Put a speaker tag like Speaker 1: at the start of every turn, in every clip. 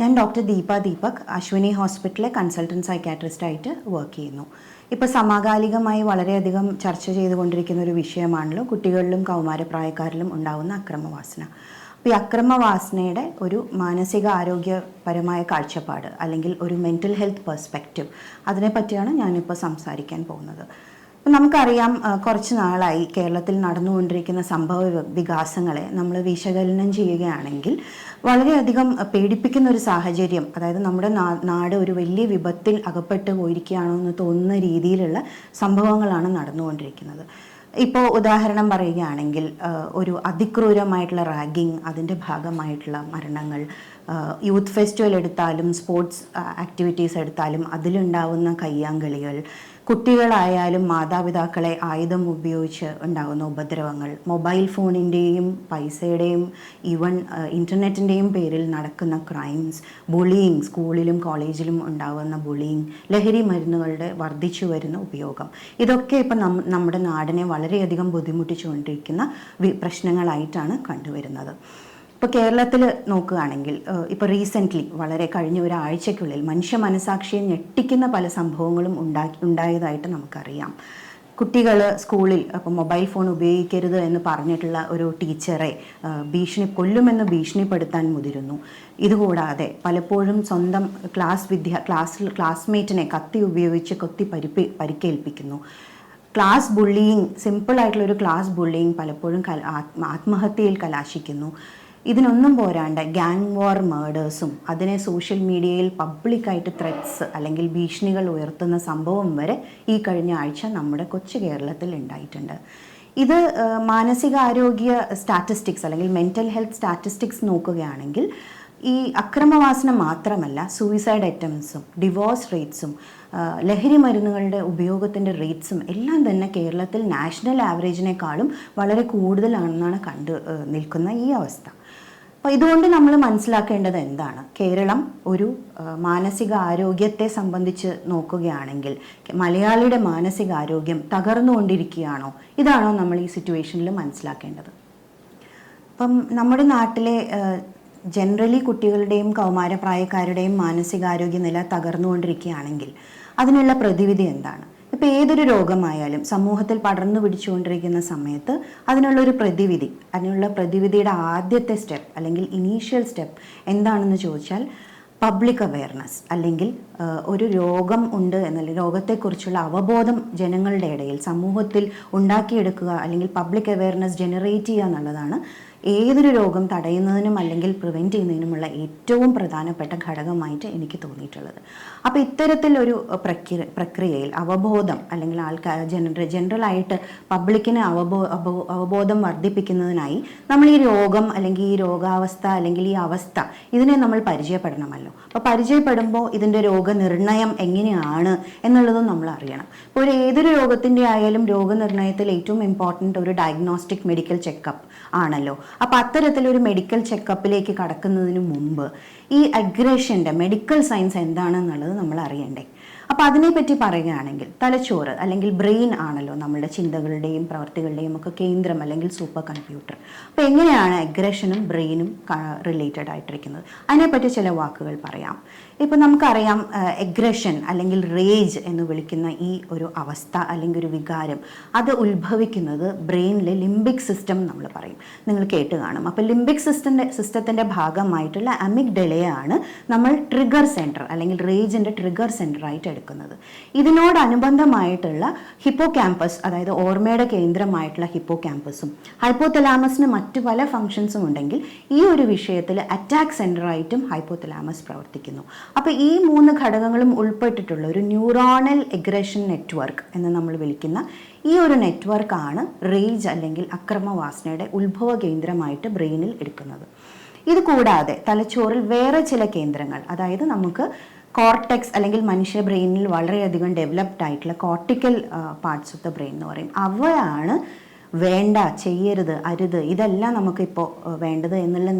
Speaker 1: ഞാൻ ഡോക്ടർ ദീപ ദീപക് അശ്വിനി ഹോസ്പിറ്റലിലെ consultant സൈക്കാട്രിസ്റ്റായിട്ട് work ചെയ്യുന്നു. ഇപ്പോൾ സമകാലികമായി വളരെയധികം ചർച്ച ചെയ്തുകൊണ്ടിരിക്കുന്ന ഒരു വിഷയമാണല്ലോ കുട്ടികളിലും കൗമാരപ്രായക്കാരിലും ഉണ്ടാകുന്ന അക്രമവാസന. അപ്പോൾ ഈ അക്രമവാസനയുടെ ഒരു മാനസിക ആരോഗ്യപരമായ കാഴ്ചപ്പാട് അല്ലെങ്കിൽ ഒരു മെൻ്റൽ ഹെൽത്ത് പെർസ്പെക്റ്റീവ്, അതിനെപ്പറ്റിയാണ് ഞാനിപ്പോൾ സംസാരിക്കാൻ പോകുന്നത്. അപ്പം നമുക്കറിയാം, കുറച്ച് നാളായി കേരളത്തിൽ നടന്നുകൊണ്ടിരിക്കുന്ന സംഭവ വികാസങ്ങളെ നമ്മൾ വിശകലനം ചെയ്യുകയാണെങ്കിൽ വളരെയധികം പേടിപ്പിക്കുന്ന ഒരു സാഹചര്യം, അതായത് നമ്മുടെ നാട് ഒരു വലിയ വിപത്തിൽ അകപ്പെട്ട് പോയിരിക്കുകയാണോ എന്ന് തോന്നുന്ന രീതിയിലുള്ള സംഭവങ്ങളാണ് നടന്നുകൊണ്ടിരിക്കുന്നത്. ഇപ്പോൾ ഉദാഹരണം പറയുകയാണെങ്കിൽ ഒരു അതിക്രൂരമായിട്ടുള്ള റാഗിങ്, അതിൻ്റെ ഭാഗമായിട്ടുള്ള മരണങ്ങൾ, യൂത്ത് ഫെസ്റ്റിവൽ എടുത്താലും സ്പോർട്സ് ആക്ടിവിറ്റീസ് എടുത്താലും അതിലുണ്ടാവുന്ന കയ്യാങ്കളികൾ, കുട്ടികളായാലും മാതാപിതാക്കളെ ആയുധം ഉപയോഗിച്ച് ഉണ്ടാകുന്ന ഉപദ്രവങ്ങൾ, മൊബൈൽ ഫോണിൻ്റെയും പൈസയുടെയും ഈവൻ ഇൻ്റർനെറ്റിൻ്റെയും പേരിൽ നടക്കുന്ന ക്രൈംസ്, ബുള്ളിയിങ്, സ്കൂളിലും കോളേജിലും ഉണ്ടാകുന്ന ബുള്ളിയിങ്, ലഹരി മരുന്നുകളുടെ വർദ്ധിച്ചു വരുന്ന ഉപയോഗം, ഇതൊക്കെ ഇപ്പം നമ്മുടെ നാടിനെ വളരെയധികം ബുദ്ധിമുട്ടിച്ചുകൊണ്ടിരിക്കുന്ന പ്രശ്നങ്ങളായിട്ടാണ് കണ്ടുവരുന്നത്. ഇപ്പോൾ കേരളത്തിൽ നോക്കുകയാണെങ്കിൽ ഇപ്പോൾ റീസെൻ്റ്ലി വളരെ കഴിഞ്ഞ ഒരാഴ്ചയ്ക്കുള്ളിൽ മനുഷ്യ മനസാക്ഷിയെ ഞെട്ടിക്കുന്ന പല സംഭവങ്ങളും ഉണ്ടായതായിട്ട് നമുക്കറിയാം. കുട്ടികൾ സ്കൂളിൽ ഇപ്പോൾ മൊബൈൽ ഫോൺ ഉപയോഗിക്കരുത് എന്ന് പറഞ്ഞിട്ടുള്ള ഒരു ടീച്ചറെ കൊല്ലുമെന്ന് ഭീഷണിപ്പെടുത്താൻ മുതിരുന്നു. ഇതുകൂടാതെ പലപ്പോഴും സ്വന്തം ക്ലാസ്മേറ്റിനെ കത്തി ഉപയോഗിച്ച് പരിക്കേൽപ്പിക്കുന്നു. ക്ലാസ് ബുള്ളിയിങ്, സിമ്പിളായിട്ടുള്ളൊരു ക്ലാസ് ബുള്ളിയിങ് പലപ്പോഴും ആത്മഹത്യയിൽ കലാശിക്കുന്നു. ഇതിനൊന്നും പോരാണ്ട് ഗ്യാങ് വാർ മേഡേഴ്സും അതിനെ സോഷ്യൽ മീഡിയയിൽ പബ്ലിക്കായിട്ട് ത്രെറ്റ്സ് അല്ലെങ്കിൽ ഭീഷണികൾ ഉയർത്തുന്ന സംഭവം വരെ ഈ കഴിഞ്ഞ ആഴ്ച നമ്മുടെ കൊച്ചു കേരളത്തിൽ ഉണ്ടായിട്ടുണ്ട്. ഇത് മാനസികാരോഗ്യ സ്റ്റാറ്റിസ്റ്റിക്സ് അല്ലെങ്കിൽ മെൻ്റൽ ഹെൽത്ത് സ്റ്റാറ്റിസ്റ്റിക്സ് നോക്കുകയാണെങ്കിൽ ഈ അക്രമവാസന മാത്രമല്ല, സൂയിസൈഡ് അറ്റംപ്റ്റ്സും ഡിവോഴ്സ് റേറ്റ്സും ലഹരി മരുന്നുകളുടെ ഉപയോഗത്തിൻ്റെ റേറ്റ്സും എല്ലാം തന്നെ കേരളത്തിൽ നാഷണൽ ആവറേജിനേക്കാളും വളരെ കൂടുതലാണെന്നാണ് നിൽക്കുന്ന ഈ അവസ്ഥ. അപ്പോൾ ഇതുകൊണ്ട് നമ്മൾ മനസ്സിലാക്കേണ്ടത് എന്താണ്? കേരളം ഒരു മാനസിക ആരോഗ്യത്തെ സംബന്ധിച്ച് നോക്കുകയാണെങ്കിൽ മലയാളിയുടെ മാനസികാരോഗ്യം തകർന്നുകൊണ്ടിരിക്കുകയാണോ? ഇതാണോ നമ്മൾ ഈ സിറ്റുവേഷനിൽ മനസ്സിലാക്കേണ്ടത്? അപ്പം നമ്മുടെ നാട്ടിലെ ജനറലി കുട്ടികളുടെയും കൗമാരപ്രായക്കാരുടെയും മാനസികാരോഗ്യ നില തകർന്നുകൊണ്ടിരിക്കുകയാണെങ്കിൽ അതിനുള്ള പ്രതിവിധി എന്താണ്? ഇപ്പോൾ ഏതൊരു രോഗമായാലും സമൂഹത്തിൽ പടർന്നു പിടിച്ചുകൊണ്ടിരിക്കുന്ന സമയത്ത് അതിനുള്ള പ്രതിവിധിയുടെ ആദ്യത്തെ സ്റ്റെപ്പ് അല്ലെങ്കിൽ ഇനീഷ്യൽ സ്റ്റെപ്പ് എന്താണെന്ന് ചോദിച്ചാൽ പബ്ലിക് അവെയർനെസ്, അല്ലെങ്കിൽ ഒരു രോഗം ഉണ്ട് എന്നല്ല, രോഗത്തെക്കുറിച്ചുള്ള അവബോധം ജനങ്ങളുടെ ഇടയിൽ സമൂഹത്തിൽ ഉണ്ടാക്കിയെടുക്കുക അല്ലെങ്കിൽ പബ്ലിക് അവെയർനെസ് ജനറേറ്റ് ചെയ്യുക എന്നുള്ളതാണ് ഏതൊരു രോഗം തടയുന്നതിനും അല്ലെങ്കിൽ പ്രിവെൻറ്റ് ചെയ്യുന്നതിനുമുള്ള ഏറ്റവും പ്രധാനപ്പെട്ട ഘടകമായിട്ട് എനിക്ക് തോന്നിയിട്ടുള്ളത്. അപ്പോൾ ഇത്തരത്തിലൊരു പ്രക്രിയയിൽ അവബോധം അല്ലെങ്കിൽ ജനറലായിട്ട് പബ്ലിക്കിന് അവബോധം വർദ്ധിപ്പിക്കുന്നതിനായി നമ്മൾ ഈ രോഗം അല്ലെങ്കിൽ ഈ രോഗാവസ്ഥ അല്ലെങ്കിൽ ഈ അവസ്ഥ ഇതിനെ നമ്മൾ പരിചയപ്പെടണമല്ലോ. അപ്പോൾ പരിചയപ്പെടുമ്പോൾ ഇതിൻ്റെ രോഗനിർണയം എങ്ങനെയാണ് എന്നുള്ളതും നമ്മൾ അറിയണം. ഇപ്പോൾ ഏതൊരു രോഗത്തിൻ്റെ ആയാലും രോഗനിർണയത്തിൽ ഏറ്റവും ഇമ്പോർട്ടൻ്റ് ഒരു ഡയഗ്നോസ്റ്റിക് മെഡിക്കൽ ചെക്കപ്പ് ആണല്ലോ. അപ്പോൾ അത്തരത്തിലൊരു മെഡിക്കൽ ചെക്കപ്പിലേക്ക് കടക്കുന്നതിന് മുമ്പ് ഈ അഗ്രഷൻ്റെ മെഡിക്കൽ സയൻസ് എന്താണെന്നുള്ളത് നമ്മൾ അറിയണ്ടേ. അപ്പോൾ അതിനെപ്പറ്റി പറയുകയാണെങ്കിൽ തലച്ചോറ് അല്ലെങ്കിൽ ബ്രെയിൻ ആണല്ലോ നമ്മുടെ ചിന്തകളുടെയും പ്രവർത്തികളുടെയും ഒക്കെ കേന്ദ്രം അല്ലെങ്കിൽ സൂപ്പർ കമ്പ്യൂട്ടർ. അപ്പോൾ എങ്ങനെയാണ് അഗ്രഷനും ബ്രെയിനും റിലേറ്റഡ് ആയിട്ടിരിക്കുന്നത്? അതിനെപ്പറ്റി ചില വാക്കുകൾ പറയാം. ഇപ്പോൾ നമുക്കറിയാം, അഗ്രഷൻ അല്ലെങ്കിൽ റേജ് എന്ന് വിളിക്കുന്ന ഈ ഒരു അവസ്ഥ അല്ലെങ്കിൽ ഒരു വികാരം അത് ഉത്ഭവിക്കുന്നത് ബ്രെയിനിലെ ലിംബിക് സിസ്റ്റം നമ്മൾ പറയും, നിങ്ങൾ കേട്ട് കാണും. അപ്പോൾ ലിംബിക് സിസ്റ്റത്തിൻ്റെ ഭാഗമായിട്ടുള്ള അമിഗ്ഡലയാണ് നമ്മൾ ട്രിഗർ സെൻറ്റർ അല്ലെങ്കിൽ റേജിൻ്റെ ട്രിഗർ സെൻറ്ററായിട്ട് എടുക്കുന്നത്. ഇതിനോടനുബന്ധമായിട്ടുള്ള ഹിപ്പോ ക്യാമ്പസ്, അതായത് ഓർമ്മയുടെ കേന്ദ്രമായിട്ടുള്ള ഹിപ്പോ ക്യാമ്പസും ഹൈപ്പോതലാമസിന് മറ്റു പല ഫങ്ഷൻസും ഉണ്ടെങ്കിൽ ഈ ഒരു വിഷയത്തിൽ അറ്റാക്ക് സെൻറ്ററായിട്ടും ഹൈപ്പോതലാമസ് പ്രവർത്തിക്കുന്നു. അപ്പോൾ ഈ 3 ഘടകങ്ങളും ഉൾപ്പെട്ടിട്ടുള്ള ഒരു ന്യൂറോണൽ എഗ്രഷൻ നെറ്റ്വർക്ക് എന്ന് നമ്മൾ വിളിക്കുന്ന ഈ ഒരു നെറ്റ്വർക്കാണ് റേജ് അല്ലെങ്കിൽ അക്രമവാസനയുടെ ഉത്ഭവ കേന്ദ്രമായിട്ട് ബ്രെയിനിൽ എടുക്കുന്നത്. ഇത് കൂടാതെ തലച്ചോറിൽ വേറെ ചില കേന്ദ്രങ്ങൾ, അതായത് നമുക്ക് കോർട്ടെക്സ് അല്ലെങ്കിൽ മനുഷ്യ ബ്രെയിനിൽ വളരെയധികം ഡെവലപ്ഡ് ആയിട്ടുള്ള cortical parts of the brain എന്ന് പറയും. അവയാണ് വേണ്ട, ചെയ്യരുത്, അരുത്, ഇതെല്ലാം നമുക്കിപ്പോൾ വേണ്ടത് എന്നുള്ള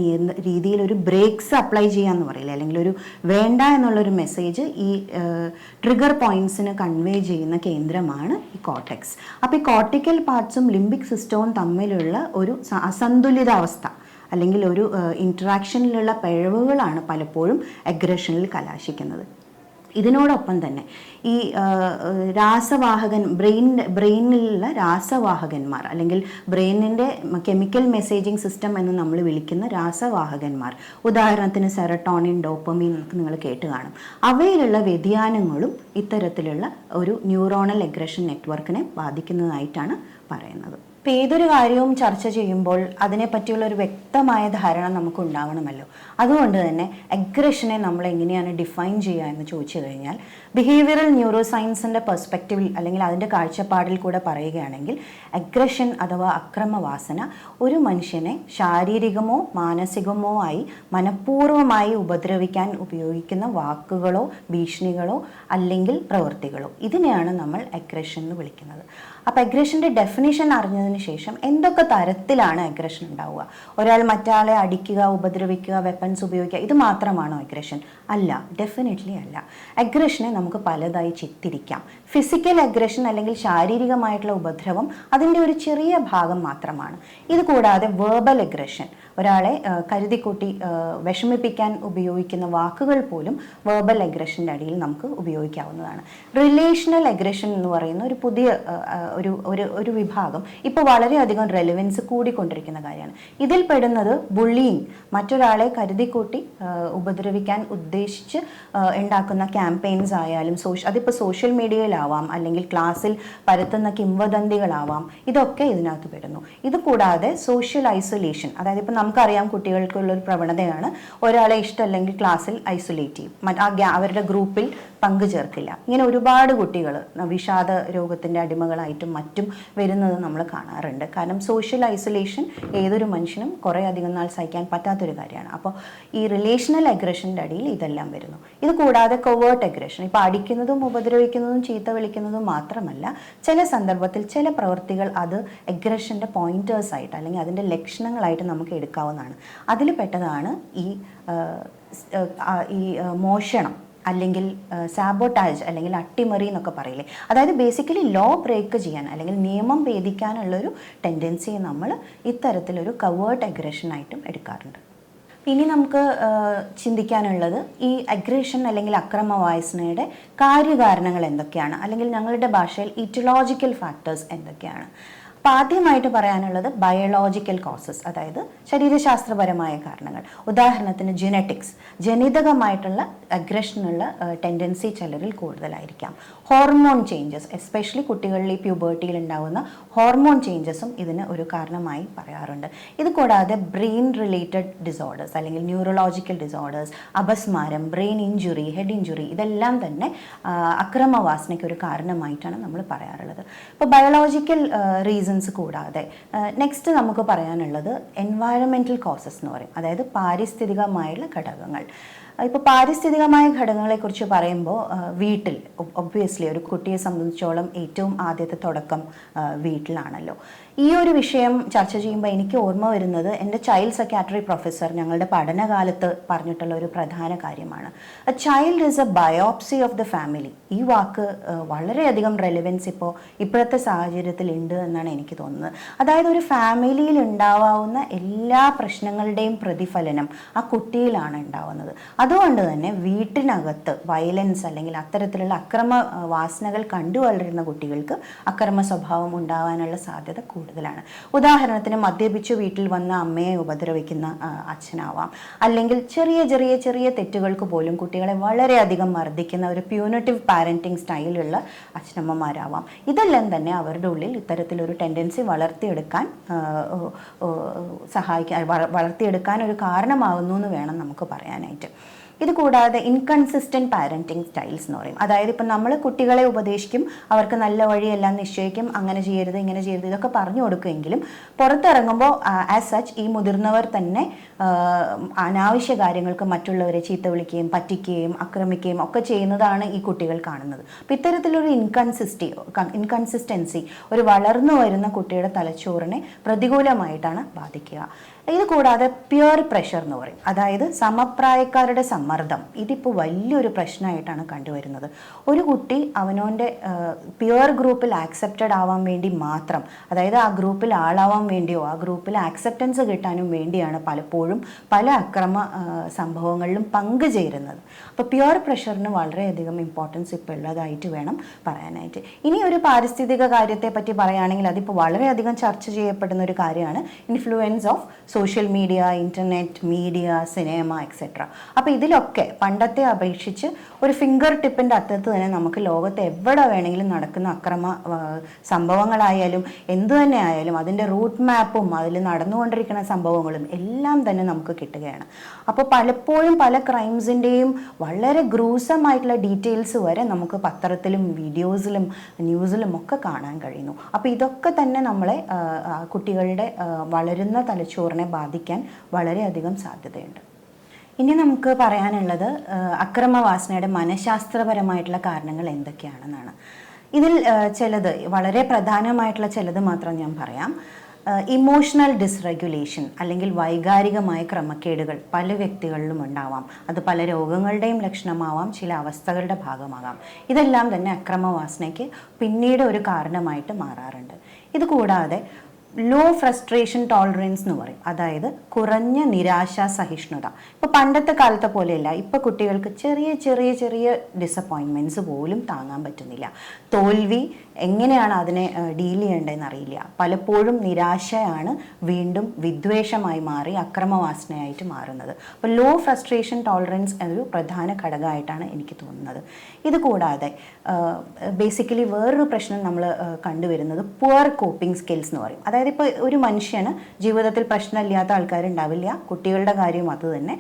Speaker 1: രീതിയിൽ ഒരു ബ്രേക്സ് അപ്ലൈ ചെയ്യാമെന്ന് പറയില്ല, അല്ലെങ്കിൽ ഒരു വേണ്ട എന്നുള്ളൊരു മെസ്സേജ് ഈ ട്രിഗർ പോയിൻറ്റ്സിന് കൺവേ ചെയ്യുന്ന കേന്ദ്രമാണ് ഈ കോർട്ടെക്സ്. അപ്പോൾ ഈ കോർട്ടിക്കൽ പാർട്സും ലിംബിക് സിസ്റ്റവും തമ്മിലുള്ള ഒരു അസന്തുലിതാവസ്ഥ അല്ലെങ്കിൽ ഒരു ഇൻട്രാക്ഷനിലുള്ള പിഴവുകളാണ് പലപ്പോഴും അഗ്രഷനിൽ കലാശിക്കുന്നത്. ഇതിനോടൊപ്പം തന്നെ ഈ ബ്രെയിനിലുള്ള രാസവാഹകന്മാർ അല്ലെങ്കിൽ ബ്രെയിനിൻ്റെ കെമിക്കൽ മെസ്സേജിങ് സിസ്റ്റം എന്ന് നമ്മൾ വിളിക്കുന്ന രാസവാഹകന്മാർ, ഉദാഹരണത്തിന് സെറട്ടോണിൻ, ഡോപ്പമീൻ എന്നൊക്കെ നിങ്ങൾ കേട്ട് കാണും. അവയിലുള്ള വ്യതിയാനങ്ങളും ഇത്തരത്തിലുള്ള ഒരു ന്യൂറോണൽ അഗ്രഷൻ നെറ്റ്വർക്കിനെ ബാധിക്കുന്നതായിട്ടാണ് പറയുന്നത്. ഇപ്പം ഏതൊരു കാര്യവും ചർച്ച ചെയ്യുമ്പോൾ അതിനെപ്പറ്റിയുള്ള ഒരു വ്യക്തമായ ധാരണ നമുക്ക് ഉണ്ടാവണമല്ലോ. അതുകൊണ്ട് തന്നെ അഗ്രഷനെ നമ്മൾ എങ്ങനെയാണ് ഡിഫൈൻ ചെയ്യുക എന്ന് ചോദിച്ചു കഴിഞ്ഞാൽ, ബിഹേവിയറൽ ന്യൂറോ സയൻസിൻ്റെ പെർസ്പെക്റ്റീവിൽ അല്ലെങ്കിൽ അതിൻ്റെ കാഴ്ചപ്പാടിൽ കൂടെ പറയുകയാണെങ്കിൽ, അഗ്രഷൻ അഥവാ അക്രമവാസന ഒരു മനുഷ്യനെ ശാരീരികമോ മാനസികമോ ആയി മനഃപൂർവ്വമായി ഉപദ്രവിക്കാൻ ഉപയോഗിക്കുന്ന വാക്കുകളോ ഭീഷണികളോ അല്ലെങ്കിൽ പ്രവൃത്തികളോ, ഇതിനെയാണ് നമ്മൾ അഗ്രഷൻ എന്ന് വിളിക്കുന്നത്. അപ്പോൾ അഗ്രഷൻ്റെ ഡെഫിനിഷൻ അറിഞ്ഞതിന് ശേഷം എന്തൊക്കെ തരത്തിലാണ് അഗ്രഷൻ ഉണ്ടാവുക? ഒരാൾ മറ്റാളെ അടിക്കുക, ഉപദ്രവിക്കുക, വെപ്പൺസ് ഉപയോഗിക്കുക, ഇത് മാത്രമാണോ അഗ്രഷൻ? അല്ല, ഡെഫിനറ്റ്ലി അല്ല. അഗ്രഷനെ നമുക്ക് പലതായി ചിത്തിരിക്കാം. ഫിസിക്കൽ അഗ്രഷൻ അല്ലെങ്കിൽ ശാരീരികമായിട്ടുള്ള ഉപദ്രവം അതിൻ്റെ ഒരു ചെറിയ ഭാഗം മാത്രമാണ്. ഇത് കൂടാതെ വെർബൽ അഗ്രഷൻ, ഒരാളെ കരുതിക്കൂട്ടി വിഷമിപ്പിക്കാൻ ഉപയോഗിക്കുന്ന വാക്കുകൾ പോലും വെർബൽ അഗ്രഷൻ്റെ അടിയിൽ നമുക്ക് ഉപയോഗിക്കാവുന്നതാണ്. റിലേഷണൽ അഗ്രഷൻ എന്ന് പറയുന്ന ഒരു പുതിയ ഒരു വിഭാഗം ഇപ്പോൾ വളരെയധികം റെലവൻസ് കൂടിക്കൊണ്ടിരിക്കുന്ന കാര്യമാണ്. ഇതിൽ പെടുന്നത് ബുള്ളിയിങ്, മറ്റൊരാളെ കരുതിക്കൂട്ടി ഉപദ്രവിക്കാൻ ഉദ്ദേശിച്ച് ഉണ്ടാക്കുന്ന ക്യാമ്പയിൻസ് ആയാലും അതിപ്പോൾ സോഷ്യൽ മീഡിയയിലാവാം അല്ലെങ്കിൽ ക്ലാസ്സിൽ പരത്തുന്ന കിംവദന്തികളാവാം, ഇതൊക്കെ ഇതിനകത്ത് പെടുന്നു. ഇത് കൂടാതെ സോഷ്യൽ ഐസൊലേഷൻ, അതായത് ഇപ്പം നമുക്കറിയാം കുട്ടികൾക്കുള്ളൊരു പ്രവണതയാണ് ഒരാളെ ഇഷ്ടമല്ലെങ്കിൽ ക്ലാസ്സിൽ ഐസൊലേറ്റ് ചെയ്യും, അവരുടെ ഗ്രൂപ്പിൽ പങ്കുചേർക്കില്ല. ഇങ്ങനെ ഒരുപാട് കുട്ടികൾ വിഷാദ രോഗത്തിൻ്റെ അടിമകളായിട്ടും മറ്റും വരുന്നത് നമ്മൾ കാണാറുണ്ട്. കാരണം സോഷ്യൽ ഐസൊലേഷൻ ഏതൊരു മനുഷ്യനും കുറേ അധികം നാൾ സഹിക്കാൻ പറ്റാത്തൊരു കാര്യമാണ്. അപ്പോൾ ഈ റിലേഷണൽ അഗ്രഷൻ്റെ അടിയിൽ ഇതെല്ലാം വരുന്നു. ഇത് കൂടാതെ കൊവേർട്ട് അഗ്രഷൻ, ഇപ്പോൾ അടിക്കുന്നതും ഉപദ്രവിക്കുന്നതും ചീത്ത വിളിക്കുന്നതും മാത്രമല്ല, ചില സന്ദർഭത്തിൽ ചില പ്രവൃത്തികൾ അത് അഗ്രഷൻ്റെ പോയിന്റേഴ്സ് ആയിട്ട് അല്ലെങ്കിൽ അതിൻ്റെ ലക്ഷണങ്ങളായിട്ട് നമുക്ക് എടുക്കാവുന്നതാണ്. അതിൽ പെട്ടതാണ് ഈ മോഷണം അല്ലെങ്കിൽ സാബോട്ടാജ് അല്ലെങ്കിൽ അട്ടിമറി എന്നൊക്കെ പറയില്ലേ. അതായത് ബേസിക്കലി ലോ ബ്രേക്ക് ചെയ്യാൻ അല്ലെങ്കിൽ നിയമം ഭേദിക്കാനുള്ളൊരു ടെൻഡൻസിയെ നമ്മൾ ഇത്തരത്തിലൊരു കവേർട്ട് അഗ്രഷനായിട്ടും എടുക്കാറുണ്ട്. ഇനി നമുക്ക് ചിന്തിക്കാനുള്ളത് ഈ അഗ്രഷൻ അല്ലെങ്കിൽ അക്രമവാസനയുടെ കാര്യകാരണങ്ങൾ എന്തൊക്കെയാണ്, അല്ലെങ്കിൽ ഞങ്ങളുടെ ഭാഷയിൽ ഇറ്റിയോളജിക്കൽ ഫാക്ടേഴ്സ് എന്തൊക്കെയാണ്. അപ്പോൾ ആദ്യമായിട്ട് പറയാനുള്ളത് ബയോളജിക്കൽ കോസസ്, അതായത് ശരീരശാസ്ത്രപരമായ കാരണങ്ങൾ. ഉദാഹരണത്തിന് ജെനറ്റിക്സ്, ജനിതകമായിട്ടുള്ള അഗ്രഷനുള്ള ടെൻഡൻസി ചിലരിൽ കൂടുതലായിരിക്കാം. ഹോർമോൺ ചേഞ്ചസ്, എസ്പെഷ്യലി കുട്ടികളിൽ ഈ പ്യൂബേർട്ടിയിൽ ഉണ്ടാകുന്ന ഹോർമോൺ ചേഞ്ചസും ഇതിന് ഒരു കാരണമായി പറയാറുണ്ട്. ഇത് കൂടാതെ ബ്രെയിൻ റിലേറ്റഡ് ഡിസോർഡേഴ്സ് അല്ലെങ്കിൽ ന്യൂറോളജിക്കൽ ഡിസോർഡേഴ്സ്, അപസ്മാരം, ബ്രെയിൻ ഇഞ്ചുറി, ഹെഡ് ഇഞ്ചുറി, ഇതെല്ലാം തന്നെ അക്രമവാസനയ്ക്ക് ഒരു കാരണമായിട്ടാണ് നമ്മൾ പറയാറുള്ളത്. ഇപ്പോൾ ബയോളജിക്കൽ റീസൺസ് കൂടാതെ നെക്സ്റ്റ് നമുക്ക് പറയാനുള്ളത് എൻവയറമെൻ്റൽ കോസസ് എന്ന് പറയും, അതായത് പാരിസ്ഥിതികമായുള്ള ഘടകങ്ങൾ. ഇപ്പോൾ പാരിസ്ഥിതികമായ ഘടകങ്ങളെക്കുറിച്ച് പറയുമ്പോൾ വീട്ടിൽ ഒബ്വിയസ്ലി ഒരു കുട്ടിയെ സംബന്ധിച്ചോളം ഏറ്റവും ആദ്യത്തെ തുടക്കം വീട്ടിലാണല്ലോ. ഈ ഒരു വിഷയം ചർച്ച ചെയ്യുമ്പോൾ എനിക്ക് ഓർമ്മ വരുന്നത് എൻ്റെ ചൈൽഡ് സൈക്യാട്രി പ്രൊഫസർ ഞങ്ങളുടെ പഠനകാലത്ത് പറഞ്ഞിട്ടുള്ള ഒരു പ്രധാന കാര്യമാണ്. A child is A biopsy of the family. ഈ വാക്ക് വളരെയധികം റെലവൻസ് ഇപ്പോഴത്തെ സാഹചര്യത്തിൽ ഉണ്ട് എന്നാണ് എനിക്ക് തോന്നുന്നത്. അതായത് ഒരു ഫാമിലിയിൽ ഉണ്ടാവാവുന്ന എല്ലാ പ്രശ്നങ്ങളുടെയും പ്രതിഫലനം ആ കുട്ടിയിലാണ് ഉണ്ടാവുന്നത്. അതുകൊണ്ട് തന്നെ വീട്ടിനകത്ത് വയലൻസ് അല്ലെങ്കിൽ അത്തരത്തിലുള്ള അക്രമ വാസനകൾ കണ്ടുവളരുന്ന കുട്ടികൾക്ക് അക്രമ സ്വഭാവം ഉണ്ടാവാനുള്ള സാധ്യത കൂടുതലാണ്. ഉദാഹരണത്തിന് മദ്യപിച്ച് വീട്ടിൽ വന്ന അമ്മയെ ഉപദ്രവിക്കുന്ന അച്ഛനാവാം, അല്ലെങ്കിൽ ചെറിയ ചെറിയ ചെറിയ തെറ്റുകൾക്ക് പോലും കുട്ടികളെ വളരെയധികം മർദ്ദിക്കുന്ന ഒരു പ്യൂനറ്റീവ് പാരൻറ്റിങ് സ്റ്റൈലുള്ള അച്ഛനമ്മമാരാവാം. ഇതെല്ലാം തന്നെ അവരുടെ ഉള്ളിൽ ഇത്തരത്തിലൊരു ടെൻഡൻസി വളർത്തിയെടുക്കാൻ ഒരു കാരണമാവുന്നു എന്ന് വേണം നമുക്ക് പറയാനായിട്ട്. ഇത് കൂടാതെ ഇൻകൺസിസ്റ്റൻറ്റ് പാരൻറ്റിങ് സ്റ്റൈൽസ് എന്ന് പറയും. അതായത് ഇപ്പം നമ്മൾ കുട്ടികളെ ഉപദേശിക്കും, അവർക്ക് നല്ല വഴിയെല്ലാം നിശ്ചയിക്കും, അങ്ങനെ ചെയ്യരുത് ഇങ്ങനെ ചെയ്യരുത് ഇതൊക്കെ പറഞ്ഞു കൊടുക്കുമെങ്കിലും പുറത്തിറങ്ങുമ്പോൾ ആസ് സച്ച് ഈ മുതിർന്നവർ തന്നെ അനാവശ്യ കാര്യങ്ങൾക്ക് മറ്റുള്ളവരെ ചീത്ത വിളിക്കുകയും പറ്റിക്കുകയും ആക്രമിക്കുകയും ഒക്കെ ചെയ്യുന്നതാണ് ഈ കുട്ടികൾ കാണുന്നത്. അപ്പം ഇത്തരത്തിലൊരു ഇൻകൺസിസ്റ്റൻസി ഒരു വളർന്നു വരുന്ന കുട്ടിയുടെ തലച്ചോറിനെ പ്രതികൂലമായിട്ടാണ് ബാധിക്കുക. ഇത് കൂടാതെ പിയർ പ്രഷർ എന്ന് പറയും, അതായത് സമപ്രായക്കാരുടെ സമ്മർദ്ദം. ഇതിപ്പോൾ വലിയൊരു പ്രശ്നമായിട്ടാണ് കണ്ടുവരുന്നത്. ഒരു കുട്ടി അവനവൻ്റെ പിയർ ഗ്രൂപ്പിൽ ആക്സെപ്റ്റഡ് ആവാൻ വേണ്ടി മാത്രം, അതായത് ആ ഗ്രൂപ്പിൽ ആളാവാൻ വേണ്ടിയോ ആ ഗ്രൂപ്പിൽ ആക്സെപ്റ്റൻസ് കിട്ടാനും വേണ്ടിയാണ് പലപ്പോഴും പല അക്രമ സംഭവങ്ങളിലും പങ്കുചേരുന്നത്. അപ്പോൾ പിയർ പ്രഷറിന് വളരെയധികം ഇമ്പോർട്ടൻസ് ഇപ്പോൾ ഉള്ളതായിട്ട് വേണം പറയാനായിട്ട്. ഇനി ഒരു പാരിസ്ഥിതിക കാര്യത്തെ പറ്റി പറയുകയാണെങ്കിൽ അതിപ്പോൾ വളരെയധികം ചർച്ച ചെയ്യപ്പെടുന്ന ഒരു കാര്യമാണ് influence of social media, internet, media, cinema etcetera. അപ്പോൾ ഇതിലൊക്കെ പണ്ടത്തെ അപേക്ഷിച്ച് ഒരു ഫിംഗർ ടിപ്പിൻ്റെ അറ്റത്ത് തന്നെ നമുക്ക് ലോകത്ത് എവിടെ വേണമെങ്കിലും നടക്കുന്ന അക്രമ സംഭവങ്ങളായാലും എന്തു തന്നെ ആയാലും അതിൻ്റെ റൂട്ട് മാപ്പും അതിൽ നടന്നുകൊണ്ടിരിക്കുന്ന സംഭവങ്ങളും എല്ലാം തന്നെ നമുക്ക് കിട്ടുകയാണ്. അപ്പോൾ പലപ്പോഴും പല ക്രൈംസിൻ്റെയും വളരെ ഗ്രൂസമായിട്ടുള്ള ഡീറ്റെയിൽസ് വരെ നമുക്ക് പത്രത്തിലും വീഡിയോസിലും ന്യൂസിലും ഒക്കെ കാണാൻ കഴിയുന്നു. അപ്പോൾ ഇതൊക്കെ തന്നെ നമ്മളെ കുട്ടികളുടെ വളരുന്ന തലച്ചോറിനെ ബാധിക്കാൻ വളരെയധികം സാധ്യതയുണ്ട്. ഇനി നമുക്ക് പറയാനുള്ളത് അക്രമവാസനയുടെ മനഃശാസ്ത്രപരമായിട്ടുള്ള കാരണങ്ങൾ എന്തൊക്കെയാണെന്നാണ്. ഇതിൽ ചിലത് വളരെ പ്രധാനമായിട്ടുള്ള ചിലത് മാത്രം ഞാൻ പറയാം. ഇമോഷണൽ ഡിസ്റെഗുലേഷൻ അല്ലെങ്കിൽ വൈകാരികമായ ക്രമക്കേടുകൾ പല വ്യക്തികളിലും ഉണ്ടാവാം. അത് പല രോഗങ്ങളുടെയും ലക്ഷണമാവാം, ചില അവസ്ഥകളുടെ ഭാഗമാകാം. ഇതെല്ലാം തന്നെ അക്രമവാസനയ്ക്ക് പിന്നീട് ഒരു കാരണമായിട്ട് മാറാറുണ്ട്. ഇത് കൂടാതെ ലോ ഫ്രസ്ട്രേഷൻ ടോളറൻസ് എന്ന് പറയും, അതായത് കുറഞ്ഞ നിരാശാ സഹിഷ്ണുത. ഇപ്പോൾ പണ്ടത്തെ കാലത്തെ പോലെയല്ല, ഇപ്പോൾ കുട്ടികൾക്ക് ചെറിയ ചെറിയ ചെറിയ ഡിസപ്പോയിൻമെൻറ്റ്സ് പോലും താങ്ങാൻ പറ്റുന്നില്ല. തോൽവി എങ്ങനെയാണ് അതിനെ ഡീൽ ചെയ്യേണ്ടതെന്ന് അറിയില്ല. പലപ്പോഴും നിരാശയാണ് വീണ്ടും വിദ്വേഷമായി മാറി അക്രമവാസനയായിട്ട് മാറുന്നത്. അപ്പോൾ ലോ ഫ്രസ്ട്രേഷൻ ടോളറൻസ് എന്നൊരു പ്രധാന ഘടകമായിട്ടാണ് എനിക്ക് തോന്നുന്നത്. ഇത് കൂടാതെ ബേസിക്കലി വേറൊരു പ്രശ്നം നമ്മൾ കണ്ടുവരുന്നത് പുവർ കോപ്പിംഗ് സ്കിൽസ് എന്ന് പറയും. അതായത് ഇപ്പോൾ ഒരു മനുഷ്യന് ജീവിതത്തിൽ പ്രശ്നമില്ലാത്ത ആൾക്കാരുണ്ടാവില്ല, കുട്ടികളുടെ കാര്യം അത് തന്നെ.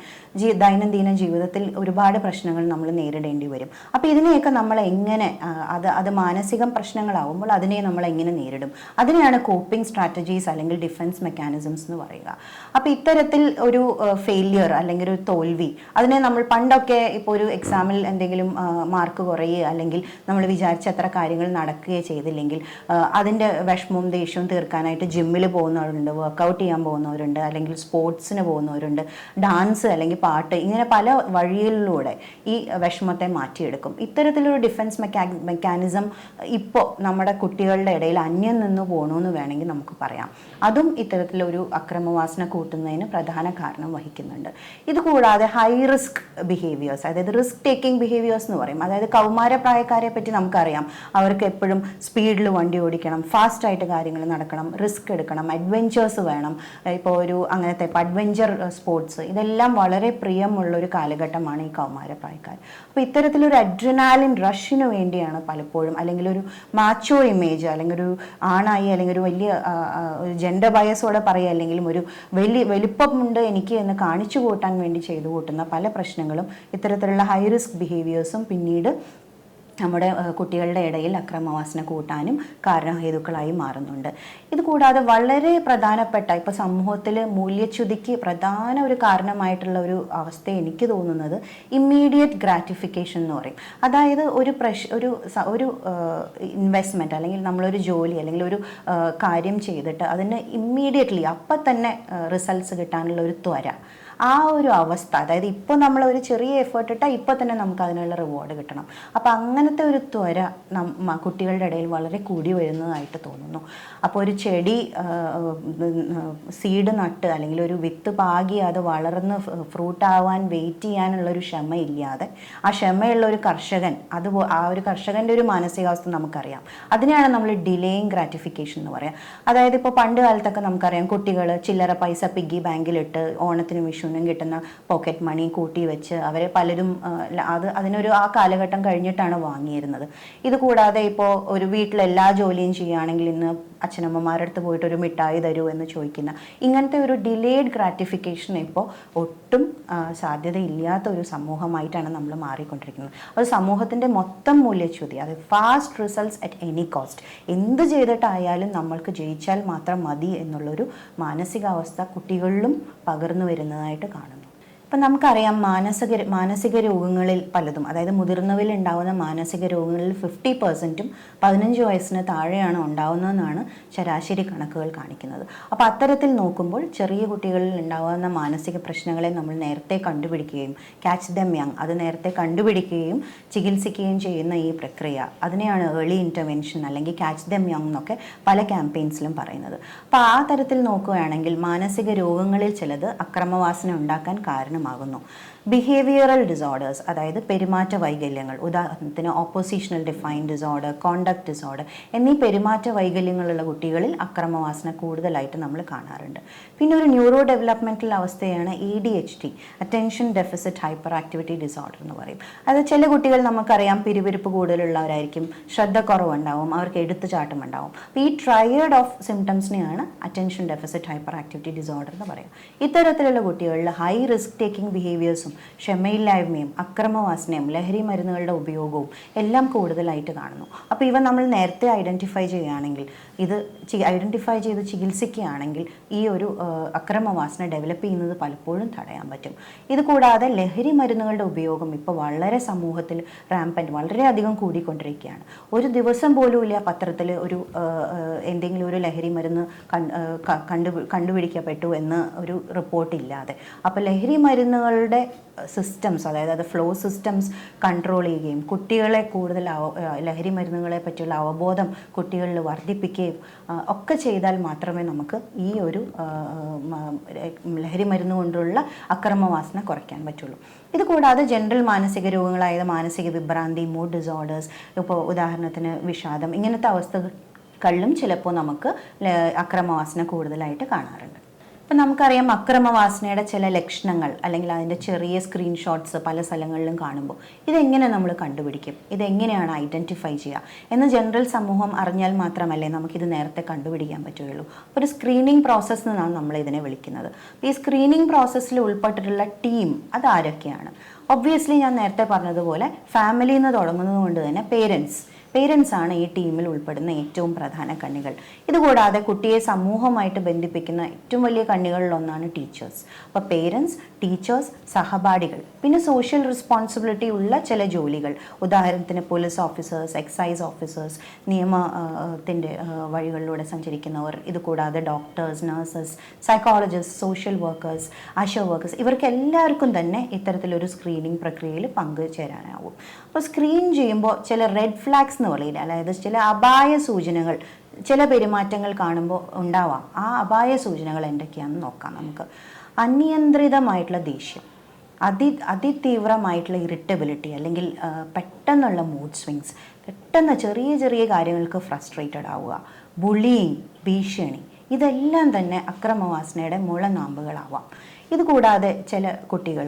Speaker 1: ദൈനംദിന ജീവിതത്തിൽ ഒരുപാട് പ്രശ്നങ്ങൾ നമ്മൾ നേരിടേണ്ടി വരും. അപ്പോൾ ഇതിനെയൊക്കെ നമ്മൾ എങ്ങനെ അത് മാനസികം പ്രശ്നങ്ങളാവുമ്പോൾ അതിനെ നമ്മൾ എങ്ങനെ നേരിടും, അതിനെയാണ് കോപ്പിംഗ് സ്ട്രാറ്റജീസ് അല്ലെങ്കിൽ ഡിഫൻസ് മെക്കാനിസംസ് എന്ന് പറയുക. അപ്പോൾ ഇത്തരത്തിൽ ഒരു ഫെയിലിയർ അല്ലെങ്കിൽ ഒരു തോൽവി, അതിനെ നമ്മൾ പണ്ടൊക്കെ ഇപ്പോൾ ഒരു എക്സാമിൽ എന്തെങ്കിലും മാർക്ക് കുറയുക അല്ലെങ്കിൽ നമ്മൾ വിചാരിച്ച അത്ര കാര്യങ്ങൾ നടക്കുകയോ ചെയ്തില്ലെങ്കിൽ അതിൻ്റെ വിഷമവും ദേഷ്യവും തീർക്കാനായിട്ട് ജിമ്മിൽ പോകുന്നവരുണ്ട്, വർക്കൗട്ട് ചെയ്യാൻ പോകുന്നവരുണ്ട്, അല്ലെങ്കിൽ സ്പോർട്സിന് പോകുന്നവരുണ്ട്, ഡാൻസ് അല്ലെങ്കിൽ പാട്ട്, ഇങ്ങനെ പല വഴികളിലൂടെ ഈ വിഷമത്തെ മാറ്റിയെടുക്കും. ഇത്തരത്തിലൊരു ഡിഫൻസ് മെക്കാനിസം ഇപ്പോൾ നമ്മുടെ കുട്ടികളുടെ ഇടയിൽ അന്യം നിന്ന് പോകണമെന്ന് വേണമെങ്കിൽ നമുക്ക് പറയാം. അതും ഇത്തരത്തിലൊരു അക്രമവാസന കൂട്ടുന്നതിന് പ്രധാന കാരണം വഹിക്കുന്നുണ്ട്. ഇത് കൂടാതെ ഹൈ റിസ്ക് ബിഹേവിയേഴ്സ്, അതായത് റിസ്ക് ടേക്കിംഗ് ബിഹേവിയേഴ്സ് എന്ന് പറയും. അതായത് കൗമാരപ്രായക്കാരെ പറ്റി നമുക്കറിയാം, അവർക്ക് എപ്പോഴും സ്പീഡിൽ വണ്ടി ഓടിക്കണം, ഫാസ്റ്റായിട്ട് കാര്യങ്ങൾ നടക്കണം, റിസ്ക് എടുക്കണം, അഡ്വെഞ്ചേഴ്സ് വേണം. ഇപ്പോൾ ഒരു അങ്ങനത്തെ അഡ്വെഞ്ചർ സ്പോർട്സ്, ഇതെല്ലാം വളരെ പ്രിയമുള്ളൊരു കാലഘട്ടമാണ് ഈ കൗമാരപ്രായക്കാർ. അപ്പോൾ ഇത്തരത്തിലൊരു അഡ്രിനാലിൻ റഷിന് വേണ്ടിയാണ് പലപ്പോഴും, അല്ലെങ്കിൽ ഒരു മാച്ചോ ഇമേജ്, അല്ലെങ്കിൽ ഒരു ആണായി അല്ലെങ്കിൽ ഒരു വലിയ ജെൻഡർ ബയസോടെ പറയുക, അല്ലെങ്കിലും ഒരു വലിപ്പമുണ്ട് എനിക്ക് എന്ന് കാണിച്ചു കൂട്ടാൻ വേണ്ടി ചെയ്തു കൂട്ടുന്ന പല പ്രശ്നങ്ങളും ഇത്തരത്തിലുള്ള ഹൈ റിസ്ക് ബിഹേവിയേഴ്സും പിന്നീട് നമ്മുടെ കുട്ടികളുടെ ഇടയിൽ അക്രമവാസന കൂട്ടാനും കാരണഹേതുക്കളായി മാറുന്നുണ്ട്. ഇത് കൂടാതെ വളരെ പ്രധാനപ്പെട്ട ഇപ്പോൾ സമൂഹത്തിൽ മൂല്യച്യുതിക്ക് പ്രധാന ഒരു കാരണമായിട്ടുള്ള ഒരു അവസ്ഥ എനിക്ക് തോന്നുന്നത് ഇമ്മീഡിയറ്റ് ഗ്രാറ്റിഫിക്കേഷൻ എന്ന് പറയും. അതായത് ഒരു ഇൻവെസ്റ്റ്മെൻറ്റ് അല്ലെങ്കിൽ നമ്മളൊരു ജോലി അല്ലെങ്കിൽ ഒരു കാര്യം ചെയ്തിട്ട് അതിന് ഇമ്മീഡിയറ്റ്ലി അപ്പം തന്നെ റിസൾട്ട്സ് കിട്ടാനുള്ള ഒരു ത്വര, ആ ഒരു അവസ്ഥ, അതായത് ഇപ്പോൾ നമ്മൾ ഒരു ചെറിയ എഫേർട്ട് ഇട്ടാൽ ഇപ്പോൾ തന്നെ നമുക്ക് അതിനുള്ള റിവാർഡ് കിട്ടണം. അപ്പോൾ അങ്ങനത്തെ ഒരു ത്വര കുട്ടികളുടെ ഇടയിൽ വളരെ കൂടി വരുന്നതായിട്ട് തോന്നുന്നു. അപ്പോൾ ഒരു ചെടി സീഡ് നട്ട് അല്ലെങ്കിൽ ഒരു വിത്ത് പാകി അത് വളർന്ന് ഫ്രൂട്ടാവാൻ വെയിറ്റ് ചെയ്യാനുള്ളൊരു ക്ഷമയില്ലാതെ ആ ക്ഷമയുള്ള ഒരു കർഷകൻ, ആ ഒരു കർഷകൻ്റെ ഒരു മാനസികാവസ്ഥ നമുക്കറിയാം. അതിനെയാണ് നമ്മൾ ഡിലേയിങ് ഗ്രാറ്റിഫിക്കേഷൻ എന്ന് പറയാം. അതായത് ഇപ്പോൾ പണ്ട് കാലത്തൊക്കെ നമുക്കറിയാം, കുട്ടികൾ ചില്ലറ പൈസ പിഗ്ഗി ബാങ്കിലിട്ട് ഓണത്തിന് വിഷു കിട്ടുന്ന പോക്കറ്റ് മണി കൂട്ടി വെച്ച് അവരെ പലരും അതിനൊരു ആ കാലഘട്ടം കഴിഞ്ഞിട്ടാണ് വാങ്ങിയിരുന്നത്. ഇത് കൂടാതെ ഇപ്പോൾ ഒരു വീട്ടിൽ എല്ലാ ജോലിയും ചെയ്യുകയാണെങ്കിൽ ഇന്ന് അച്ഛനമ്മമാരുടെ അടുത്ത് പോയിട്ട് ഒരു മിഠായി തരൂ എന്ന് ചോദിക്കുന്ന ഇങ്ങനത്തെ ഒരു ഡിലേഡ് ഗ്രാറ്റിഫിക്കേഷൻ ഇപ്പോൾ ഒട്ടും സാധ്യതയില്ലാത്ത ഒരു സമൂഹമായിട്ടാണ് നമ്മൾ മാറിക്കൊണ്ടിരിക്കുന്നത്. അത് സമൂഹത്തിൻ്റെ മൊത്തം മൂല്യച്യുതി, അത് fast results at any cost, എന്ത് ചെയ്തിട്ടായാലും നമ്മൾക്ക് ജയിച്ചാൽ മാത്രം മതി എന്നുള്ളൊരു മാനസികാവസ്ഥ കുട്ടികളിലും പകർന്നു വരുന്നതായിട്ട് കാണുന്നു. ഇപ്പം നമുക്കറിയാം മാനസിക രോഗങ്ങളിൽ പലതും, അതായത് മുതിർന്നവരിൽ ഉണ്ടാകുന്ന മാനസിക രോഗങ്ങളിൽ 50%ഉം 15 വയസ്സിന് താഴെയാണ് ഉണ്ടാകുന്നതെന്നാണ് ശരാശരി കണക്കുകൾ കാണിക്കുന്നത്. അപ്പോൾ അത്തരത്തിൽ നോക്കുമ്പോൾ ചെറിയ കുട്ടികളിൽ ഉണ്ടാകുന്ന മാനസിക പ്രശ്നങ്ങളെ നമ്മൾ നേരത്തെ കണ്ടുപിടിക്കുകയും ക്യാച്ച് ദം യങ്, അത് നേരത്തെ കണ്ടുപിടിക്കുകയും ചികിത്സിക്കുകയും ചെയ്യുന്ന ഈ പ്രക്രിയ, അതിനെയാണ് ഏർലി ഇൻ്റർവെൻഷൻ അല്ലെങ്കിൽ ക്യാച്ച് ദം യങ് എന്നൊക്കെ പല ക്യാമ്പയിൻസിലും പറയുന്നത്. അപ്പോൾ ആ തരത്തിൽ നോക്കുകയാണെങ്കിൽ മാനസിക രോഗങ്ങളിൽ ചിലത് അക്രമവാസന ഉണ്ടാക്കാൻ കാരണമാകുന്നു. ബിഹേവിയറൽ ഡിസോർഡേഴ്സ്, അതായത് പെരുമാറ്റ വൈകല്യങ്ങൾ, ഉദാഹരണത്തിന് oppositional define disorder, conduct disorder എന്നീ പെരുമാറ്റ വൈകല്യങ്ങളുള്ള കുട്ടികളിൽ അക്രമവാസന കൂടുതലായിട്ട് നമ്മൾ കാണാറുണ്ട്. പിന്നെ ഒരു ന്യൂറോ ഡെവലപ്മെൻറ്റൽ അവസ്ഥയാണ് ADHD, അറ്റൻഷൻ ഡെഫിസിറ്റ് ഹൈപ്പർ ആക്ടിവിറ്റി ഡിസോർഡർ എന്ന് പറയും. അത് ചില കുട്ടികൾ നമുക്കറിയാം പിരിവിരിപ്പ് കൂടുതലുള്ളവരായിരിക്കും, ശ്രദ്ധക്കുറവുണ്ടാവും, അവർക്ക് എടുത്തുചാട്ടം ഉണ്ടാവും. അപ്പോൾ ഈ ട്രയേഡ് ഓഫ് സിംറ്റംസിനെയാണ് അറ്റൻഷൻ ഡെഫിസിറ്റ് ഹൈപ്പർ ആക്ടിവിറ്റി ഡിസോർഡർ എന്ന് പറയും. ഇത്തരത്തിലുള്ള കുട്ടികളിൽ ഹൈ റിസ്ക് ടേക്കിംഗ് ബിഹേവിയേഴ്സും ക്ഷമയില്ലായ്മയും അക്രമവാസനയും ലഹരി മരുന്നുകളുടെ ഉപയോഗവും എല്ലാം കൂടുതലായിട്ട് കാണുന്നു. അപ്പോൾ ഇവ നമ്മൾ നേരത്തെ ഐഡൻറ്റിഫൈ ചെയ്യുകയാണെങ്കിൽ, ഇത് ഐഡൻറ്റിഫൈ ചെയ്ത് ചികിത്സിക്കുകയാണെങ്കിൽ ഈ ഒരു അക്രമവാസന ഡെവലപ്പ് ചെയ്യുന്നത് പലപ്പോഴും തടയാൻ പറ്റും. ഇത് കൂടാതെ ലഹരി മരുന്നുകളുടെ ഉപയോഗം ഇപ്പോൾ വളരെ സമൂഹത്തിൽ റാമ്പൻറ്റ്, വളരെയധികം കൂടിക്കൊണ്ടിരിക്കുകയാണ്. ഒരു ദിവസം പോലും ഇല്ല പത്രത്തിൽ ഒരു എന്തെങ്കിലും ഒരു ലഹരി മരുന്ന് കണ്ടുപിടിക്കപ്പെട്ടു എന്ന് ഒരു റിപ്പോർട്ടില്ലാതെ. അപ്പോൾ ലഹരി മരുന്നുകളുടെ സിസ്റ്റംസ്, അതായത് അത് ഫ്ലോ സിസ്റ്റംസ് കൺട്രോൾ ചെയ്യുകയും കുട്ടികളെ കൂടുതൽ ലഹരി മരുന്നുകളെ പറ്റിയുള്ള അവബോധം കുട്ടികളിൽ വർദ്ധിപ്പിക്കുകയും ഒക്കെ ചെയ്താൽ മാത്രമേ നമുക്ക് ഈ ഒരു ലഹരി മരുന്ന് കൊണ്ടുള്ള അക്രമവാസന കുറയ്ക്കാൻ പറ്റുള്ളൂ. ഇത് കൂടാതെ ജനറൽ മാനസിക രോഗങ്ങളായ മാനസിക വിഭ്രാന്തി, മൂഡ് ഡിസോർഡേഴ്സ്, ഇപ്പോൾ ഉദാഹരണത്തിന് വിഷാദം, ഇങ്ങനത്തെ അവസ്ഥകളിലും ചിലപ്പോൾ നമുക്ക് അക്രമവാസന കൂടുതലായിട്ട് കാണാറുണ്ട്. ഇപ്പം നമുക്കറിയാം അക്രമവാസനയുടെ ചില ലക്ഷണങ്ങൾ അല്ലെങ്കിൽ അതിൻ്റെ ചെറിയ സ്ക്രീൻഷോട്ട്സ് പല സ്ഥലങ്ങളിലും കാണുമ്പോൾ ഇതെങ്ങനെ നമ്മൾ കണ്ടുപിടിക്കും, ഇതെങ്ങനെയാണ് ഐഡൻറ്റിഫൈ ചെയ്യുക എന്ന് ജനറൽ സമൂഹം അറിഞ്ഞാൽ മാത്രമല്ലേ നമുക്കിത് നേരത്തെ കണ്ടുപിടിക്കാൻ പറ്റുകയുള്ളൂ. ഒരു സ്ക്രീനിങ് പ്രോസസ്സ് എന്നാണ് നമ്മൾ ഇതിനെ വിളിക്കുന്നത്. ഈ സ്ക്രീനിങ് പ്രോസസ്സിൽ ഉൾപ്പെട്ടിട്ടുള്ള ടീം അതാരൊക്കെയാണ്? ഒബ്വിയസ്ലി ഞാൻ നേരത്തെ പറഞ്ഞതുപോലെ ഫാമിലിയിൽ നിന്ന് തുടങ്ങുന്നത് കൊണ്ട് തന്നെ പേരൻസ് ആണ് ഈ ടീമിൽ ഉൾപ്പെടുന്ന ഏറ്റവും പ്രധാന കണ്ണികൾ. ഇതുകൂടാതെ കുട്ടിയെ സമൂഹമായിട്ട് ബന്ധിപ്പിക്കുന്ന ഏറ്റവും വലിയ കണ്ണികളിലൊന്നാണ് ടീച്ചേഴ്സ്. അപ്പോൾ പേരൻസ്, ടീച്ചേഴ്സ്, സഹപാഠികൾ, പിന്നെ സോഷ്യൽ റെസ്പോൺസിബിലിറ്റി ഉള്ള ചില ജോലികൾ, ഉദാഹരണത്തിന് പോലീസ് ഓഫീസേഴ്സ്, എക്സൈസ് ഓഫീസേഴ്സ്, നിയമത്തിൻ്റെ വഴികളിലൂടെ സഞ്ചരിക്കുന്നവർ, ഇതുകൂടാതെ doctors, nurses, psychologist, social workers, ASHA workers, ഇവർക്ക് എല്ലാവർക്കും തന്നെ ഇത്തരത്തിലൊരു സ്ക്രീനിങ് പ്രക്രിയയിൽ പങ്കുചേരാനാവും. അപ്പോൾ സ്ക്രീൻ ചെയ്യുമ്പോൾ ചില റെഡ് ഫ്ലാഗ്സ് എന്ന് പറയില്ല, അതായത് ചില അപായ സൂചനകൾ, ചില പെരുമാറ്റങ്ങൾ കാണുമ്പോൾ ഉണ്ടാവാം. ആ അപായ സൂചനകൾ എന്തൊക്കെയാണെന്ന് നോക്കാം നമുക്ക്. അനിയന്ത്രിതമായിട്ടുള്ള ദേഷ്യം, അതിതീവ്രമായിട്ടുള്ള ഇറിറ്റബിലിറ്റി അല്ലെങ്കിൽ പെട്ടെന്നുള്ള മൂഡ് സ്വിങ്സ്, പെട്ടെന്ന് ചെറിയ ചെറിയ കാര്യങ്ങൾക്ക് ഫ്രസ്ട്രേറ്റഡ് ആവുക, ബുള്ളിയിങ്, ഭീഷണി, ഇതെല്ലാം തന്നെ അക്രമവാസനയുടെ മുളനാമ്പുകളാവാം. ഇതുകൂടാതെ ചില കുട്ടികൾ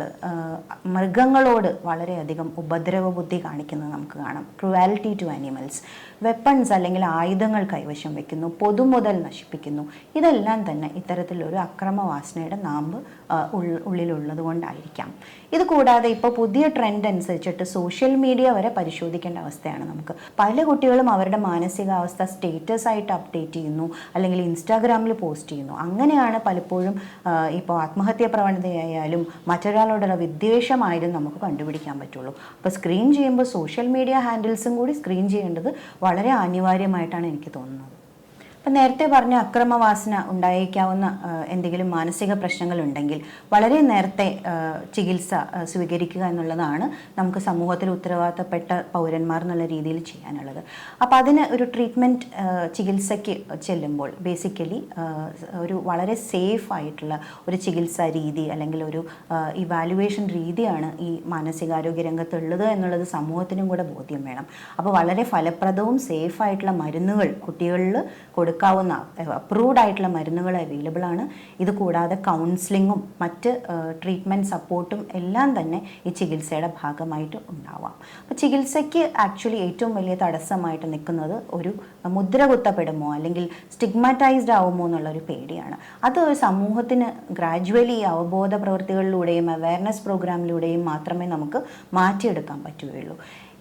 Speaker 1: മൃഗങ്ങളോട് വളരെയധികം ഉപദ്രവ ബുദ്ധി കാണിക്കുന്നത് നമുക്ക് കാണാം. ക്രുവാലിറ്റി ടു ആനിമൽസ്, വെപ്പൺസ് അല്ലെങ്കിൽ ആയുധങ്ങൾ കൈവശം വയ്ക്കുന്നു, പൊതുമുതൽ നശിപ്പിക്കുന്നു. ഇതെല്ലാം തന്നെ ഇത്തരത്തിലൊരു അക്രമവാസനയുടെ നാമ്പ് ഉള്ളിലുള്ളത് കൊണ്ടായിരിക്കാം. ഇത് കൂടാതെ ഇപ്പോൾ പുതിയ ട്രെൻഡ് അനുസരിച്ചിട്ട് സോഷ്യൽ മീഡിയ വരെ പരിശോധിക്കേണ്ട അവസ്ഥയാണ് നമുക്ക്. പല കുട്ടികളും അവരുടെ മാനസികാവസ്ഥ സ്റ്റേറ്റസ് ആയിട്ട് അപ്ഡേറ്റ് ചെയ്യുന്നു അല്ലെങ്കിൽ ഇൻസ്റ്റാഗ്രാമിൽ പോസ്റ്റ് ചെയ്യുന്നു. അങ്ങനെയാണ് പലപ്പോഴും ഇപ്പോൾ ആത്മഹത്യാ പ്രവണതയായാലും മറ്റൊരാളോടുള്ള വിദ്വേഷമായാലും നമുക്ക് കണ്ടുപിടിക്കാൻ പറ്റുള്ളൂ. അപ്പോൾ സ്ക്രീൻ ചെയ്യുമ്പോൾ സോഷ്യൽ മീഡിയ ഹാൻഡിൽസും കൂടി സ്ക്രീൻ ചെയ്യേണ്ടത് വളരെ അനിവാര്യമായിട്ടാണ് എനിക്ക് തോന്നുന്നത്. അപ്പം നേരത്തെ പറഞ്ഞ അക്രമവാസന ഉണ്ടായേക്കാവുന്ന എന്തെങ്കിലും മാനസിക പ്രശ്നങ്ങളുണ്ടെങ്കിൽ വളരെ നേരത്തെ ചികിത്സ സ്വീകരിക്കുക എന്നുള്ളതാണ് നമുക്ക് സമൂഹത്തിൽ ഉത്തരവാദിത്തപ്പെട്ട പൗരന്മാർ എന്നുള്ള രീതിയിൽ ചെയ്യാനുള്ളത്. അപ്പോൾ അതിന് ഒരു ട്രീറ്റ്മെൻറ്റ് ചികിത്സയ്ക്ക് ചെല്ലുമ്പോൾ ബേസിക്കലി ഒരു വളരെ സേഫ് ആയിട്ടുള്ള ഒരു ചികിത്സാ രീതി അല്ലെങ്കിൽ ഒരു ഇവാലുവേഷൻ രീതിയാണ് ഈ മാനസികാരോഗ്യ രംഗത്തുള്ളത് എന്നുള്ളത് സമൂഹത്തിനും കൂടെ ബോധ്യം വേണം. അപ്പോൾ വളരെ ഫലപ്രദവും സേഫായിട്ടുള്ള മരുന്നുകൾ കുട്ടികളിൽ കൊടുക്കാവുന്ന അപ്രൂവ്ഡ് ആയിട്ടുള്ള മരുന്നുകൾ അവൈലബിൾ ആണ്. ഇത് കൂടാതെ കൗൺസിലിങ്ങും മറ്റ് ട്രീറ്റ്മെൻറ്റ് സപ്പോർട്ടും എല്ലാം തന്നെ ഈ ചികിത്സയുടെ ഭാഗമായിട്ട് ഉണ്ടാവാം. അപ്പോൾ ചികിത്സയ്ക്ക് ആക്ച്വലി ഏറ്റവും വലിയ തടസ്സമായിട്ട് നിൽക്കുന്നത് ഒരു മുദ്ര കുത്തപ്പെടുമോ അല്ലെങ്കിൽ സ്റ്റിഗ്മാറ്റൈസ്ഡ് ആവുമോ എന്നുള്ളൊരു പേടിയാണ്. അത് ഒരു സമൂഹത്തിന് ഗ്രാജുവലി അവബോധ പ്രവൃത്തികളിലൂടെയും അവയർനെസ് പ്രോഗ്രാമിലൂടെയും മാത്രമേ നമുക്ക് മാറ്റിയെടുക്കാൻ പറ്റുകയുള്ളൂ.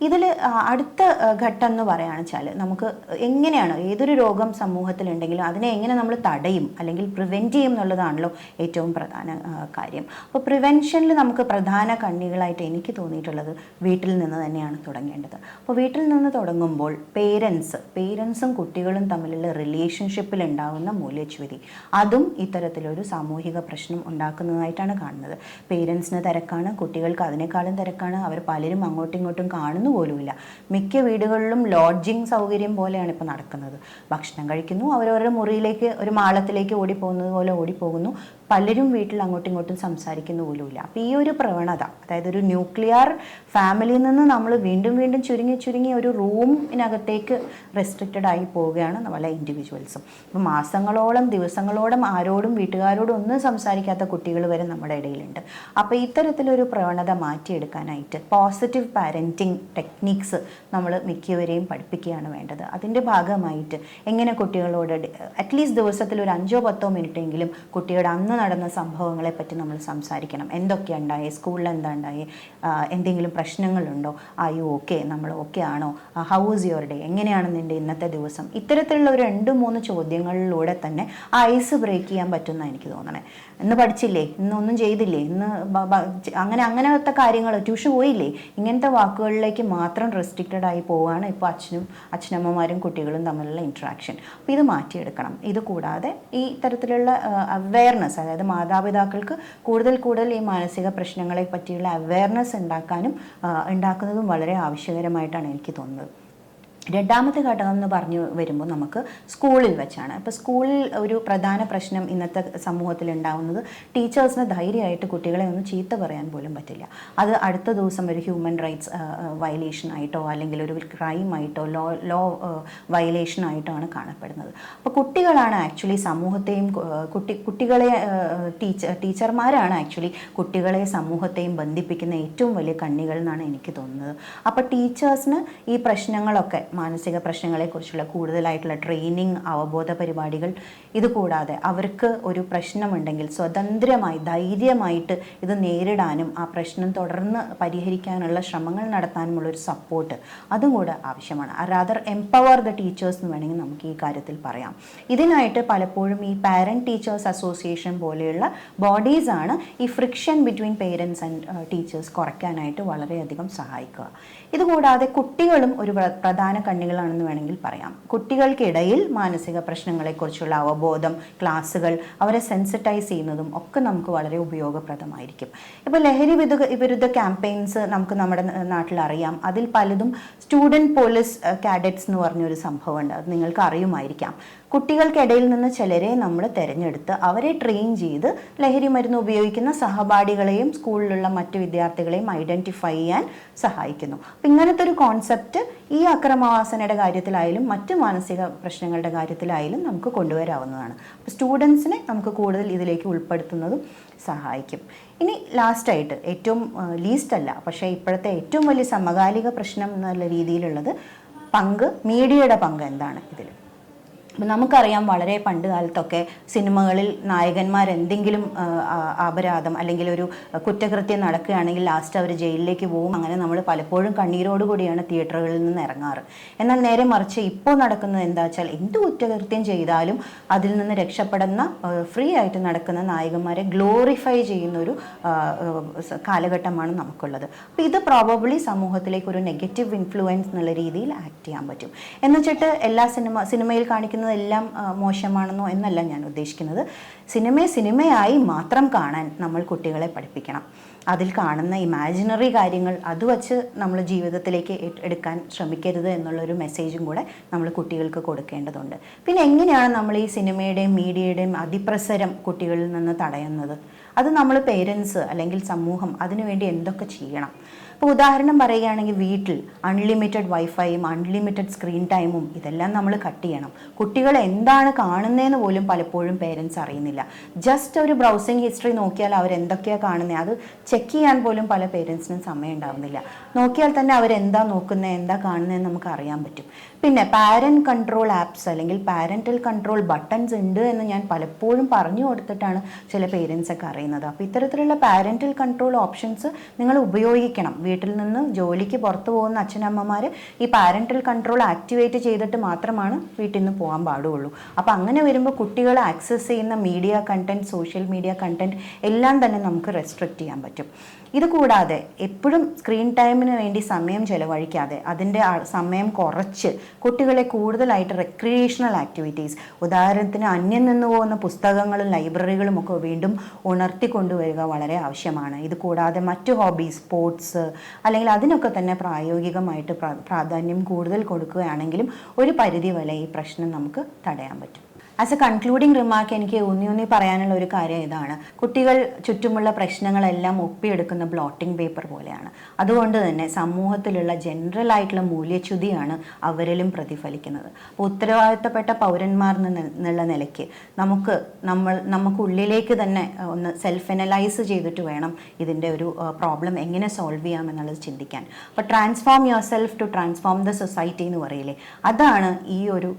Speaker 1: ഇതിൽ അടുത്ത ഘട്ടം എന്ന് പറയുകയാണെന്ന് വെച്ചാൽ നമുക്ക് എങ്ങനെയാണ് ഏതൊരു രോഗം സമൂഹത്തിലുണ്ടെങ്കിലും അതിനെ എങ്ങനെ നമ്മൾ തടയും അല്ലെങ്കിൽ പ്രിവെൻറ്റ് ചെയ്യും എന്നുള്ളതാണല്ലോ ഏറ്റവും പ്രധാന കാര്യം. അപ്പോൾ പ്രിവെൻഷനിൽ നമുക്ക് പ്രധാന കണ്ണികളായിട്ട് എനിക്ക് തോന്നിയിട്ടുള്ളത് വീട്ടിൽ നിന്ന് തന്നെയാണ് തുടങ്ങേണ്ടത്. അപ്പോൾ വീട്ടിൽ നിന്ന് തുടങ്ങുമ്പോൾ പേരൻസും കുട്ടികളും തമ്മിലുള്ള റിലേഷൻഷിപ്പിൽ ഉണ്ടാകുന്ന മൂല്യച്യുതി, അതും ഇത്തരത്തിലൊരു സാമൂഹിക പ്രശ്നം ഉണ്ടാക്കുന്നതായിട്ടാണ് കാണുന്നത്. പേരൻസിന് തിരക്കാണ്, കുട്ടികൾക്ക് അതിനേക്കാളും തിരക്കാണ്, അവർ പലരും അങ്ങോട്ടും ഇങ്ങോട്ടും കാണുന്നു പോലുമില്ല. മിക്ക വീടുകളിലും ലോഡ്ജിങ് സൗകര്യം പോലെയാണ് ഇപ്പോൾ നടക്കുന്നത്. ഭക്ഷണം കഴിക്കുന്നു, അവരവരുടെ മുറിയിലേക്ക് ഒരു മാളത്തിലേക്ക് ഓടിപ്പോകുന്നത് പോലെ ഓടിപ്പോകുന്നു, പലരും വീട്ടിൽ അങ്ങോട്ടും ഇങ്ങോട്ടും സംസാരിക്കുന്ന പോലുമില്ല. അപ്പോൾ ഈ ഒരു പ്രവണത, അതായത് ഒരു ന്യൂക്ലിയർ ഫാമിലിയിൽ നിന്ന് നമ്മൾ വീണ്ടും വീണ്ടും ചുരുങ്ങി ഒരു റൂമിനകത്തേക്ക് റെസ്ട്രിക്റ്റഡ് ആയി പോവുകയാണ് പല ഇൻഡിവിജ്വൽസും. അപ്പോൾ മാസങ്ങളോളം ദിവസങ്ങളോളം ആരോടും വീട്ടുകാരോടും ഒന്നും സംസാരിക്കാത്ത കുട്ടികൾ വരെ നമ്മുടെ ഇടയിലുണ്ട്. അപ്പോൾ ഇത്തരത്തിലൊരു പ്രവണത മാറ്റിയെടുക്കാനായിട്ട് പോസിറ്റീവ് പാരൻറ്റിങ് ടെക്നിക്സ് നമ്മൾ മിക്കവരെയും പഠിപ്പിക്കുകയാണ് വേണ്ടത്. അതിൻ്റെ ഭാഗമായിട്ട് എങ്ങനെ കുട്ടികളോട് അറ്റ്ലീസ്റ്റ് ദിവസത്തിൽ ഒരു 5-10 മിനിറ്റെങ്കിലും കുട്ടിയുടെ അന്ന് നടന്ന സംഭവങ്ങളെ പറ്റി നമ്മൾ സംസാരിക്കണം. എന്തൊക്കെ ഉണ്ടായി, സ്കൂളിൽ എന്താ ഉണ്ടായി, എന്തെങ്കിലും പ്രശ്നങ്ങളുണ്ടോ, ആയു ഓക്കെ, നമ്മൾ ഓക്കെ ആണോ, ഹൗ ഈസ് യുവർ ഡേ, എങ്ങനെയാണ് നിൻ്റെ ഇന്നത്തെ ദിവസം, ഇത്തരത്തിലുള്ള ഒരു 2-3 ചോദ്യങ്ങളിലൂടെ തന്നെ ആ ഐസ് ബ്രേക്ക് ചെയ്യാൻ പറ്റുമെന്നാണ് എനിക്ക് തോന്നണേ. ഇന്ന് പഠിച്ചില്ലേ, ഇന്നൊന്നും ചെയ്തില്ലേ, ഇന്ന് അങ്ങനത്തെ കാര്യങ്ങൾ, ട്യൂഷൻ പോയില്ലേ, ഇങ്ങനത്തെ വാക്കുകളിലേക്ക് മാത്രം റെസ്ട്രിക്റ്റഡ് ആയി പോവുകയാണ് ഇപ്പോൾ അച്ഛനമ്മമാരും കുട്ടികളും തമ്മിലുള്ള ഇൻട്രാക്ഷൻ. അപ്പോൾ ഇത് മാറ്റിയെടുക്കണം. ഇത് കൂടാതെ ഈ തരത്തിലുള്ള അവെയർനെസ്, അതായത് മാതാപിതാക്കൾക്ക് കൂടുതൽ ഈ മാനസിക പ്രശ്നങ്ങളെ പറ്റിയുള്ള അവെയർനെസ് ഉണ്ടാക്കുന്നതും വളരെ ആവശ്യകരമായിട്ടാണ് എനിക്ക് തോന്നുന്നത്. രണ്ടാമത്തെ ഘടകം എന്ന് പറഞ്ഞു വരുമ്പോൾ നമുക്ക് സ്കൂളിൽ വെച്ചാണ്. ഇപ്പോൾ സ്കൂളിൽ ഒരു പ്രധാന പ്രശ്നം ഇന്നത്തെ സമൂഹത്തിൽ ഉണ്ടാകുന്നത് ടീച്ചേഴ്സിന് ധൈര്യമായിട്ട് കുട്ടികളെ ഒന്നും ചീത്ത പറയാൻ പോലും പറ്റില്ല. അത് അടുത്ത ദിവസം ഒരു ഹ്യൂമൻ റൈറ്റ്സ് വയലേഷൻ ആയിട്ടോ അല്ലെങ്കിൽ ഒരു ക്രൈമായിട്ടോ ലോ വയലേഷൻ ആയിട്ടാണ് കാണപ്പെടുന്നത്. അപ്പോൾ കുട്ടികളാണ് ആക്ച്വലി സമൂഹത്തെയും കുട്ടികളെ ടീച്ചർമാരാണ് ആക്ച്വലി കുട്ടികളെ സമൂഹത്തെയും ബന്ധിപ്പിക്കുന്ന ഏറ്റവും വലിയ കണ്ണികൾ എന്നാണ് എനിക്ക് തോന്നുന്നത്. അപ്പോൾ ടീച്ചേഴ്സിന് ഈ പ്രശ്നങ്ങളൊക്കെ, മാനസിക പ്രശ്നങ്ങളെക്കുറിച്ചുള്ള കൂടുതലായിട്ടുള്ള ട്രെയിനിങ്, അവബോധ പരിപാടികൾ, ഇതുകൂടാതെ അവർക്ക് ഒരു പ്രശ്നമുണ്ടെങ്കിൽ സ്വതന്ത്രമായി ധൈര്യമായിട്ട് ഇത് നേരിടാനും ആ പ്രശ്നം തുടർന്ന് പരിഹരിക്കാനുള്ള ശ്രമങ്ങൾ നടത്താനുമുള്ളൊരു സപ്പോർട്ട് അതും കൂടെ ആവശ്യമാണ്. റാദർ എംപവർ ദ ടീച്ചേഴ്സ് എന്ന് വേണമെങ്കിൽ നമുക്ക് ഈ കാര്യത്തിൽ പറയാം. ഇതിനായിട്ട് പലപ്പോഴും ഈ പാരൻറ്റ് ടീച്ചേഴ്സ് അസോസിയേഷൻ പോലെയുള്ള ബോഡീസാണ് ഈ friction between parents and teachers കുറയ്ക്കാനായിട്ട് വളരെയധികം സഹായിക്കുക. ഇതുകൂടാതെ കുട്ടികളും ഒരു പ്രധാന കണ്ണികളാണെന്ന് വേണമെങ്കിൽ പറയാം. കുട്ടികൾക്കിടയിൽ മാനസിക പ്രശ്നങ്ങളെക്കുറിച്ചുള്ള അവബോധം, ക്ലാസ്സുകൾ, അവരെ സെൻസിറ്റൈസ് ചെയ്യുന്നതും ഒക്കെ നമുക്ക് വളരെ ഉപയോഗപ്രദമായിരിക്കും. ഇപ്പോൾ ലഹരി വിരുദ്ധ ക്യാമ്പയിൻസ് നമുക്ക് നമ്മുടെ നാട്ടിൽ അറിയാം. അതിൽ പലതും സ്റ്റുഡൻറ് പോലീസ് കാഡറ്റ്സ് എന്ന് പറഞ്ഞൊരു സംഭവമുണ്ട്. അത് നിങ്ങൾക്ക് അറിയുമായിരിക്കാം. കുട്ടികൾക്കിടയിൽ നിന്ന് ചിലരെ നമ്മൾ തിരഞ്ഞെടുത്ത് അവരെ ട്രെയിൻ ചെയ്ത് ലഹരി മരുന്ന് ഉപയോഗിക്കുന്ന സഹപാഠികളെയും സ്കൂളിലുള്ള മറ്റ് വിദ്യാർത്ഥികളെയും ഐഡൻറ്റിഫൈ ചെയ്യാൻ സഹായിക്കുന്നു. അപ്പം ഇങ്ങനത്തെ ഒരു കോൺസെപ്റ്റ് ഈ അക്രമവാസനയുടെ കാര്യത്തിലായാലും മറ്റ് മാനസിക പ്രശ്നങ്ങളുടെ കാര്യത്തിലായാലും നമുക്ക് കൊണ്ടുവരാവുന്നതാണ്. അപ്പോൾ സ്റ്റുഡൻസിനെ നമുക്ക് കൂടുതൽ ഇതിലേക്ക് ഉൾപ്പെടുത്തുന്നതും സഹായിക്കും. ഇനി ലാസ്റ്റായിട്ട്, ഏറ്റവും ലീസ്റ്റ് അല്ല പക്ഷേ ഇപ്പോഴത്തെ ഏറ്റവും വലിയ സമകാലിക പ്രശ്നം എന്നുള്ള രീതിയിലുള്ളത് മീഡിയയുടെ പങ്ക് എന്താണ് ഇതിൽ? അപ്പം നമുക്കറിയാം, വളരെ പണ്ട് കാലത്തൊക്കെ സിനിമകളിൽ നായകന്മാരെന്തെങ്കിലും അപരാധം അല്ലെങ്കിൽ ഒരു കുറ്റകൃത്യം നടക്കുകയാണെങ്കിൽ ലാസ്റ്റ് അവർ ജയിലിലേക്ക് പോകും. അങ്ങനെ നമ്മൾ പലപ്പോഴും കണ്ണീരോടുകൂടിയാണ് തിയേറ്ററുകളിൽ നിന്ന് ഇറങ്ങാറ്. എന്നാൽ നേരെ മറിച്ച് ഇപ്പോൾ നടക്കുന്നത് എന്താ വെച്ചാൽ, എന്ത് കുറ്റകൃത്യം ചെയ്താലും അതിൽ നിന്ന് രക്ഷപ്പെടുന്ന ഫ്രീ ആയിട്ട് നടക്കുന്ന നായകന്മാരെ ഗ്ലോറിഫൈ ചെയ്യുന്നൊരു കാലഘട്ടമാണ് നമുക്കുള്ളത്. അപ്പോൾ ഇത് പ്രോബബ്ലി സമൂഹത്തിലേക്ക് ഒരു നെഗറ്റീവ് ഇൻഫ്ലുവൻസ് എന്നുള്ള രീതിയിൽ ആക്ട് ചെയ്യാൻ പറ്റും. എന്നുവെച്ചിട്ട് എല്ലാ സിനിമയിൽ കാണിക്കുന്ന എല്ലാം മോശമാണെന്നോ എന്നല്ല ഞാൻ ഉദ്ദേശിക്കുന്നത്. സിനിമയായി മാത്രം കാണാൻ നമ്മൾ കുട്ടികളെ പഠിപ്പിക്കണം. അതിൽ കാണുന്ന ഇമാജിനറി കാര്യങ്ങൾ അത് വച്ച് നമ്മൾ ജീവിതത്തിലേക്ക് എടുക്കാൻ ശ്രമിക്കരുത് എന്നുള്ളൊരു മെസ്സേജും കൂടെ നമ്മൾ കുട്ടികൾക്ക് കൊടുക്കേണ്ടതുണ്ട്. പിന്നെ എങ്ങനെയാണ് നമ്മൾ ഈ സിനിമയുടെയും മീഡിയയുടെയും അതിപ്രസരം കുട്ടികളിൽ നിന്ന് തടയുന്നത്? അത് നമ്മൾ പേരൻസ് അല്ലെങ്കിൽ സമൂഹം അതിനുവേണ്ടി എന്തൊക്കെ ചെയ്യണം? ഇപ്പോൾ ഉദാഹരണം പറയുകയാണെങ്കിൽ, വീട്ടിൽ അൺലിമിറ്റഡ് വൈഫൈയും അൺലിമിറ്റഡ് സ്ക്രീൻ ടൈമും ഇതെല്ലാം നമ്മൾ കട്ട് ചെയ്യണം. കുട്ടികൾ എന്താണ് കാണുന്നതെന്ന് പോലും പലപ്പോഴും പേരൻസ് അറിയുന്നില്ല. ജസ്റ്റ് ഒരു ബ്രൗസിങ് ഹിസ്റ്ററി നോക്കിയാൽ അവരെന്തൊക്കെയാണ് കാണുന്നത് അത് ചെക്ക് ചെയ്യാൻ പോലും പല പേരൻസിനും സമയം ഉണ്ടാവുന്നില്ല. നോക്കിയാൽ തന്നെ അവരെന്താ നോക്കുന്നത്, എന്താ കാണുന്നതെന്ന് നമുക്ക് അറിയാൻ പറ്റും. പിന്നെ പാരൻറ്റ് കൺട്രോൾ ആപ്സ് അല്ലെങ്കിൽ പാരൻ്റൽ കൺട്രോൾ ബട്ടൺസ് ഉണ്ട് എന്ന് ഞാൻ പലപ്പോഴും പറഞ്ഞു കൊടുത്തിട്ടാണ് ചില പേരൻസൊക്കെ അറിയുന്നത്. അപ്പോൾ ഇത്തരത്തിലുള്ള പാരൻ്റൽ കൺട്രോൾ ഓപ്ഷൻസ് നിങ്ങൾ ഉപയോഗിക്കണം. വീട്ടിൽ നിന്ന് ജോലിക്ക് പുറത്തു പോകുന്ന അച്ഛനമ്മമാർ ഈ പാരൻ്റൽ കൺട്രോൾ ആക്ടിവേറ്റ് ചെയ്തിട്ട് മാത്രമാണ് വീട്ടിൽ നിന്ന് പോകാൻ പാടുള്ളൂ. അപ്പോൾ അങ്ങനെ വരുമ്പോൾ കുട്ടികൾ ആക്സസ് ചെയ്യുന്ന media content, social media content എല്ലാം തന്നെ നമുക്ക് റെസ്ട്രിക്റ്റ് ചെയ്യാൻ പറ്റും. ഇത് കൂടാതെ എപ്പോഴും സ്ക്രീൻ ടൈമിന് വേണ്ടി സമയം ചെലവഴിക്കാതെ അതിൻ്റെ സമയം കുറച്ച് കുട്ടികളെ കൂടുതലായിട്ട് റെക്രിയേഷണൽ ആക്ടിവിറ്റീസ്, ഉദാഹരണത്തിന് അന്യം നിന്ന് പോകുന്ന പുസ്തകങ്ങളും ലൈബ്രറികളും ഒക്കെ വീണ്ടും ഉണർത്തിക്കൊണ്ടുവരിക വളരെ ആവശ്യമാണ്. ഇത് കൂടാതെ മറ്റു ഹോബീസ്, സ്പോർട്സ് അല്ലെങ്കിൽ അതിനൊക്കെ തന്നെ പ്രായോഗികമായിട്ട് പ്രാധാന്യം കൂടുതൽ കൊടുക്കുകയാണെങ്കിലും ഒരു പരിധി വരെ ഈ പ്രശ്നം നമുക്ക് തടയാൻ പറ്റും. ആസ് എ കൺക്ലൂഡിങ് റിമാർക്ക് എനിക്ക് ഊന്നി പറയാനുള്ള ഒരു കാര്യം ഇതാണ്: കുട്ടികൾ ചുറ്റുമുള്ള പ്രശ്നങ്ങളെല്ലാം ഒപ്പിയെടുക്കുന്ന ബ്ലോട്ടിംഗ് പേപ്പർ പോലെയാണ്. അതുകൊണ്ട് തന്നെ സമൂഹത്തിലുള്ള ജനറൽ ആയിട്ടുള്ള മൂല്യച്യുതിയാണ് അവരിലും പ്രതിഫലിക്കുന്നത്. അപ്പോൾ ഉത്തരവാദിത്തപ്പെട്ട പൗരന്മാർ എന്നുള്ള നിലയ്ക്ക് നമുക്കുള്ളിലേക്ക് തന്നെ ഒന്ന് സെൽഫ് അനലൈസ് ചെയ്തിട്ട് വേണം ഇതിൻ്റെ ഒരു പ്രോബ്ലം എങ്ങനെ സോൾവ് ചെയ്യാമെന്നുള്ളത് ചിന്തിക്കാൻ. അപ്പോൾ transform yourself to transform the society എന്ന് പറയില്ലേ, അതാണ് ഈ ഒരു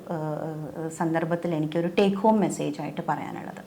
Speaker 1: സന്ദർഭത്തിൽ എനിക്കൊരു ടേക്ക് ഹോം മെസ്സേജ് ആയിട്ട് പറയാനുള്ളത്.